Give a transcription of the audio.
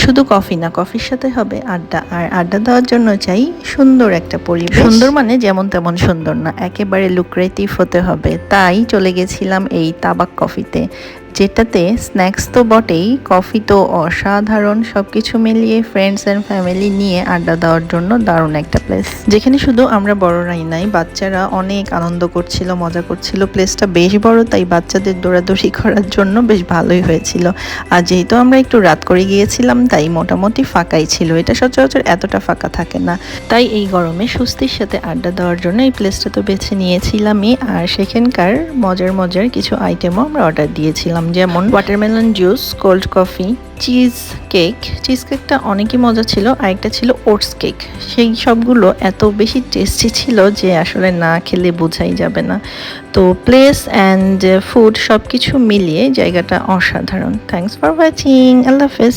শুধু কফি না, কফির সাথে হবে আড্ডা, আর আড্ডা দেওয়ার জন্য চাই সুন্দর একটা পরিবেশ। সুন্দর মানে যেমন তেমন সুন্দর না, একেবারে লুক্রেটিভ হতে হবে। তাই চলে গেছিলাম এই তাবাক কফিতে, যেটাতে স্ন্যাক্স তো বটেই, কফি তো অসাধারণ। সবকিছু মিলিয়ে ফ্রেন্ডস অ্যান্ড ফ্যামিলি নিয়ে আড্ডা দেওয়ার জন্য দারুণ একটা প্লেস, যেখানে শুধু আমরা বড়রাই নাই, বাচ্চারা অনেক আনন্দ করছিল, মজা করছিল। প্লেসটা বেশ বড়, তাই বাচ্চাদের দৌড়াদৌড়ি করার জন্য বেশ ভালোই হয়েছিল। আর যেহেতু আমরা একটু রাত করে গিয়েছিলাম, তাই মোটামুটি ফাঁকাই ছিল। এটা সচরাচর এতটা ফাঁকা থাকে না, তাই এই গরমে স্বস্তির সাথে আড্ডা দেওয়ার জন্য এই প্লেসটা তো বেছে নিয়েছিলামই। আর সেখানকার মজার মজার কিছু আইটেমও আমরা অর্ডার দিয়েছিলাম, যেমন watermelon juice, cold coffee, cheese কেকটা অনেকই মজা ছিল। আরেকটা ছিল ওটস কেক। সেই সবগুলো এত বেশি টেস্টি ছিল যে আসলে না খেলে বোঝাই যাবে না। তো প্লেস অ্যান্ড ফুড সব কিছু মিলিয়ে জায়গাটা অসাধারণ। Thanks for watching. আল্লাহ হাফেজ।